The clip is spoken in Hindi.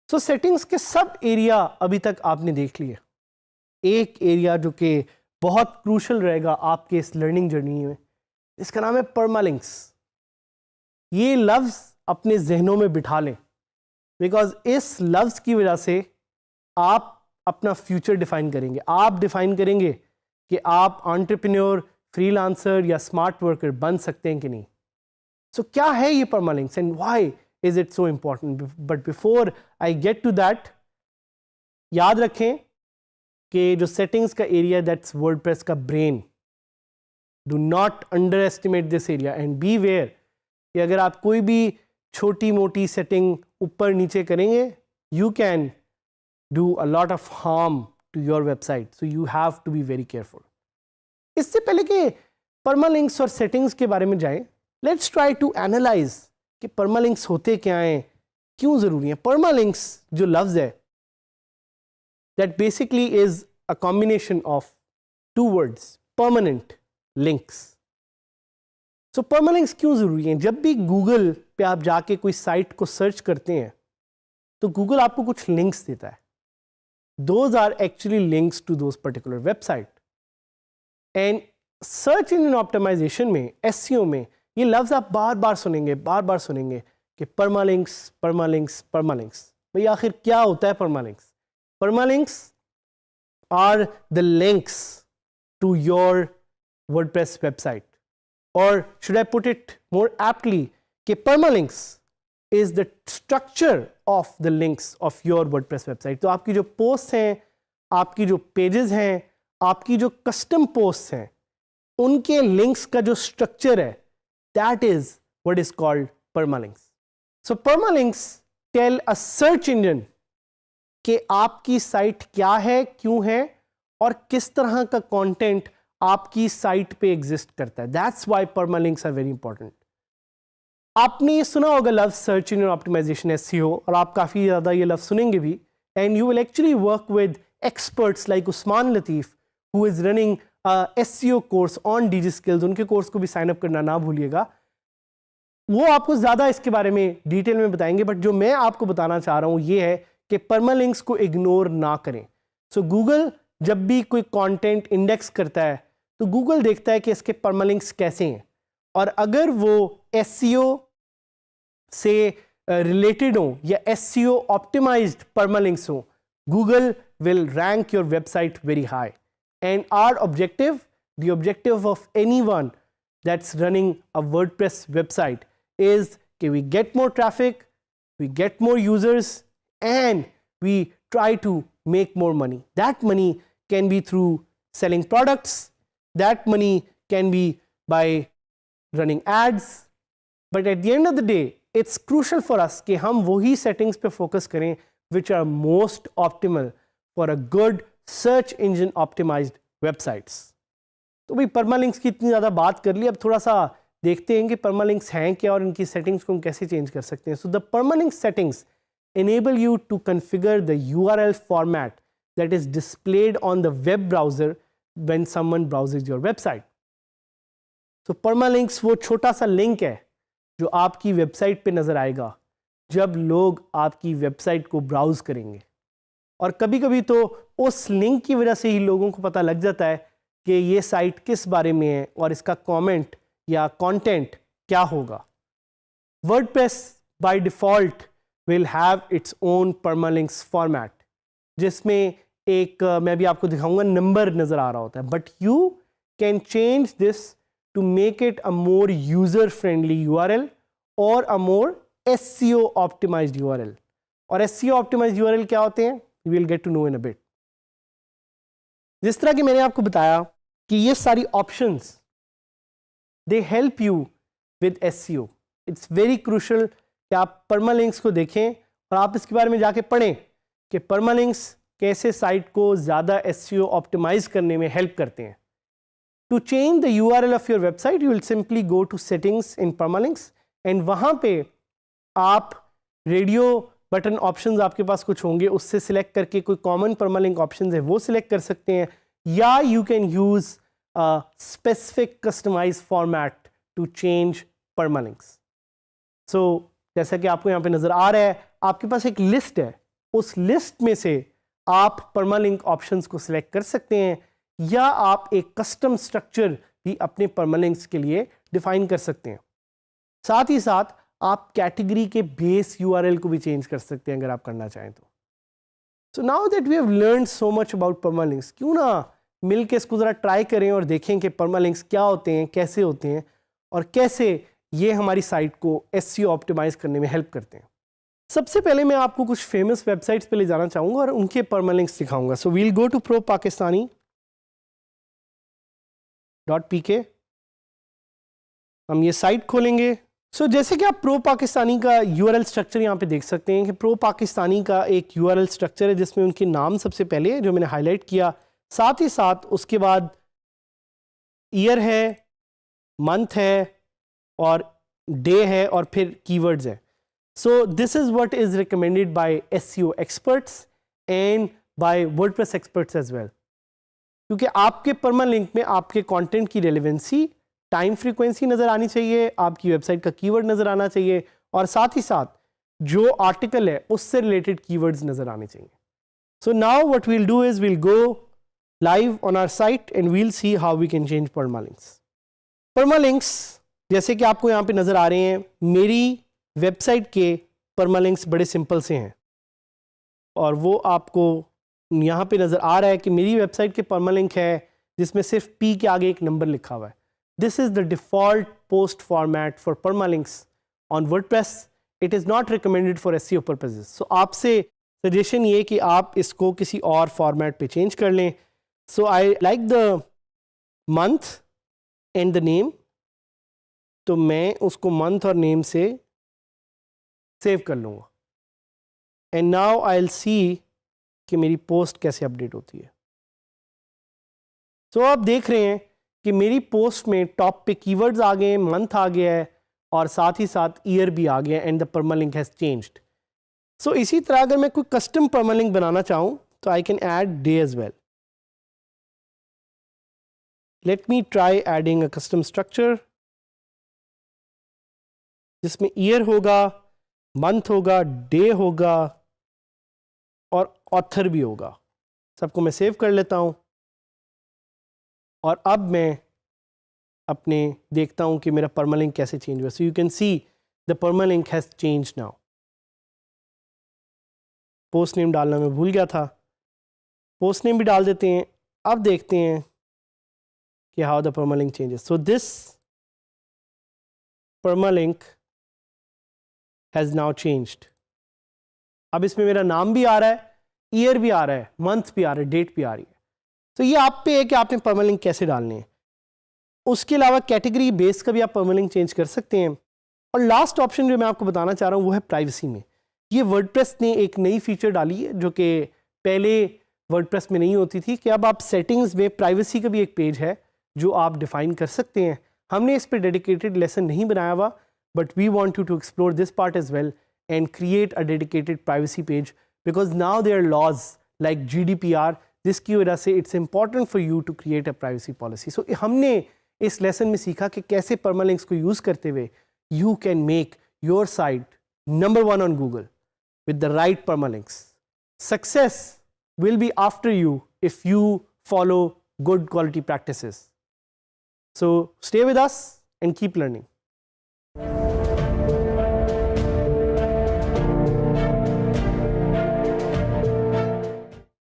तो सेटिंग्स के सब एरिया अभी तक आपने देख लिए। एक एरिया जो कि बहुत क्रूशल रहेगा आपके इस लर्निंग जर्नी में, इसका नाम है परमालिंक्स। ये लफ्ज़ अपने जहनों में बिठा लें, बिकॉज इस लफ्ज़ की वजह से आप अपना फ्यूचर डिफाइन करेंगे। आप डिफाइन करेंगे कि आप एंटरप्रेन्योर, फ्रीलांसर या स्मार्ट वर्कर बन सकते हैं कि नहीं। सो क्या है ये permalinks and why is it so important? But before I get to that, याद रखें कि जो सेटिंग्स का एरिया, दैट्स वर्डप्रेस का brain. Do not underestimate this area and beware कि अगर आप कोई भी छोटी मोटी सेटिंग ऊपर नीचे करेंगे, you can do a lot of harm to your website. So you have to be very careful. इससे पहले कि परमालिंक्स और सेटिंग्स के बारे में जाएं, लेट्स ट्राई टू एनालाइज कि परमालिंक्स होते क्या हैं, क्यों ज़रूरी हैं। परमालिंक्स जो लफ्ज़ है, that basically is a combination of two words, permanent links. So permalinks क्यों ज़रूरी हैं? जब भी गूगल पे आप जाके कोई साइट को सर्च करते हैं तो गूगल आपको कुछ लिंक्स देता है। Those are actually links to those particular website. And search engine optimization में, एसईओ में, ये लफ्ज़ आप बार बार सुनेंगे कि परमालिंक्स, परमालिंक्स, परमालिंक्स। भाई आखिर क्या होता है permalinks? Permalinks are the links to your WordPress website, और should I put it more aptly कि permalinks is the structure of the links of your WordPress website. तो आपकी जो पोस्ट हैं, आपकी जो पेजेस हैं, आपकी जो कस्टम पोस्ट हैं, उनके लिंक्स का जो स्ट्रक्चर है, that is what is called permalinks. So permalinks tell a search engine कि आपकी साइट क्या है, क्यों है, और किस तरह का कंटेंट आपकी साइट पे एग्जिस्ट करता है। That's why permalinks are very important. आपने ये सुना होगा लफ्ज़ सर्च इंजन ऑप्टिमाइजेशन, एसईओ, और आप काफ़ी ज़्यादा ये लफ्ज़ सुनेंगे भी। And you will actually work with experts like Usman Latif, who is running SEO course on DigiSkills। उनके कोर्स को भी साइन अप करना ना भूलिएगा। वो आपको ज़्यादा इसके बारे में डिटेल में बताएंगे, बट जो मैं आपको बताना चाह रहा हूँ ये है कि परमालिंक्स को इग्नोर ना करें। सो गूगल जब भी कोई कंटेंट इंडेक्स करता है तो गूगल देखता है कि इसके परमालिंक्स कैसे हैं, और अगर वो SEO से रिलेटेड हो या SEO ऑप्टिमाइज्ड परमालिंक्स हो, Google will rank your website very high. And our objective, the objective of anyone that's running a WordPress website is that we get more traffic, we get more users, and we try to make more money. That money can be through selling products, that money can be by running ads, but at the end of the day, it's crucial for us कि हम वही settings पे focus करें which are most optimal for a good search engine optimized websites. तो भाई परमालिंक्स की इतनी ज़्यादा बात कर ली, अब थोड़ा सा देखते हैं कि परमालिंक्स हैं क्या और इनकी सेटिंग्स को हम कैसे चेंज कर सकते हैं। So the permalink settings enable you to configure the URL format that is displayed on the web browser when someone browses your website. So permalinks वो छोटा सा लिंक है जो आपकी वेबसाइट पे नज़र आएगा जब लोग आपकी वेबसाइट को ब्राउज करेंगे, और कभी कभी तो उस लिंक की वजह से ही लोगों को पता लग जाता है कि ये साइट किस बारे में है और इसका कमेंट या कंटेंट क्या होगा। WordPress by default will have its own permalinks format, जिसमें एक मैं भी आपको दिखाऊंगा नंबर नज़र आ रहा होता है, but you can change this to make it a more user friendly URL और a more SEO optimized URL। और SEO ऑप्टिमाइज्ड URL क्या होते हैं, you will get to know in a bit. जिस तरह कि मैंने आपको बताया कि ये सारी options they help you with SEO. It's very crucial कि आप परमालिंक्स को देखें और आप इसके बारे में जाके पढ़ें कि परमालिंक्स कैसे साइट को ज़्यादा SEO ऑप्टिमाइज करने में हेल्प करते हैं। To change the URL of your website, you will simply go to settings in permalinks and वहाँ पे आप रेडियो बटन ऑप्शंस आपके पास कुछ होंगे, उससे सिलेक्ट करके कोई कॉमन परमालिंक ऑप्शंस है वो सिलेक्ट कर सकते हैं, या you can use specific customize format to change permalinks. So जैसा कि आपको यहाँ पे नजर आ रहा है, आपके पास एक लिस्ट है, उस लिस्ट में से आप परमालिंक ऑप्शंस को सिलेक्ट कर सकते हैं, या आप एक कस्टम स्ट्रक्चर भी अपने परमालिंक्स के लिए डिफाइन कर सकते हैं. साथ ही साथ आप कैटेगरी के बेस यूआरएल को भी चेंज कर सकते हैं अगर आप करना चाहें तो. So now that we have learned so much about permalinks, क्यों ना मिल के इसको ज़रा ट्राई करें और देखें कि परमालिंक्स क्या होते हैं, कैसे होते हैं, और कैसे ये हमारी साइट को एसईओ ऑप्टिमाइज करने में हेल्प करते हैं. सबसे पहले मैं आपको कुछ फेमस वेबसाइट्स पे ले जाना चाहूँगा और उनके परमालिंक्स दिखाऊंगा. So we'll go to ProPakistani.pk. हम ये साइट खोलेंगे. सो जैसे कि आप प्रो पाकिस्तानी का यूआरएल स्ट्रक्चर यहाँ पे देख सकते हैं कि प्रो पाकिस्तानी का एक यूआरएल स्ट्रक्चर है जिसमें उनके नाम सबसे पहले जो मैंने हाईलाइट किया, साथ ही साथ उसके बाद ईयर है, मंथ है और डे है और फिर कीवर्ड्स है. So this is what is recommended by SEO experts and by WordPress experts as well, क्योंकि आपके परमालिंक में आपके कंटेंट की रेलेवेंसी, टाइम फ्रीक्वेंसी नज़र आनी चाहिए, आपकी वेबसाइट का कीवर्ड नज़र आना चाहिए, और साथ ही साथ जो आर्टिकल है उससे रिलेटेड कीवर्ड्स नज़र आने चाहिए. So now what we'll do is we'll go live on our site and we'll see how we can change permalinks. Permalinks जैसे कि आपको यहाँ पे नज़र आ रहे हैं, मेरी वेबसाइट के परमालिंक्स बड़े सिंपल से हैं और वो आपको यहाँ पे नज़र आ रहा है कि मेरी वेबसाइट के परमालिंक है जिसमें सिर्फ P के आगे एक नंबर लिखा हुआ है. This is the default post format for permalinks on WordPress. It is not recommended for SEO purposes. So आपसे सजेशन ये कि आप इसको किसी और फॉर्मेट पे चेंज कर लें. So I like the month and the name. तो मैं उसको month और name से सेव कर लूँगा. And now I'll see कि मेरी पोस्ट कैसे अपडेट होती है. So आप देख रहे हैं कि मेरी पोस्ट में टॉप पे कीवर्ड्स आ गए हैं, मंथ आ गया है और साथ ही साथ ईयर भी आ गया and the permalink has changed. So इसी तरह अगर मैं कोई कस्टम परमालिंक बनाना चाहूँ तो I can add day as well. Let me try adding a custom structure जिसमें ईयर होगा, मंथ होगा, डे होगा और ऑथर भी होगा. सबको मैं सेव कर लेता हूँ और अब मैं अपने देखता हूँ कि मेरा परमालिंक कैसे चेंज हुआ. So you can see the permalink has change now. Post name डालना मैं भूल गया था, पोस्ट नेम भी डाल देते हैं. अब देखते हैं कि how the permalink changes. So this permalink has now changed. अब इसमें मेरा नाम भी आ रहा है, ईयर भी आ रहा है, मंथ भी आ रहा है, डेट भी आ रही है. तो ये आप पे है कि आपने परमालिंक कैसे डालने हैं. उसके अलावा कैटेगरी बेस का भी आप परमालिंक चेंज कर सकते हैं. और लास्ट ऑप्शन जो मैं आपको बताना चाह रहा हूँ वो है प्राइवेसी में. ये वर्डप्रेस ने एक नई फीचर डाली है जो कि पहले वर्डप्रेस में नहीं होती थी, कि अब आप सेटिंग्स में प्राइवेसी का भी एक पेज है जो आप डिफाइन कर सकते हैं. हमने इस पर डेडिकेटेड लेसन नहीं बनाया हुआ, but we want you to explore this part as well and create a dedicated privacy page, because now there are laws like GDPR, जिसकी वजह से it's important for you to create a privacy policy. So हमने इस लेसन में सीखा कि कैसे परमालिंक्स को यूज़ करते हुए you can make your site number 1 on Google with the right permalinks. Success will be after you if you follow good quality practices. So stay with us and keep learning.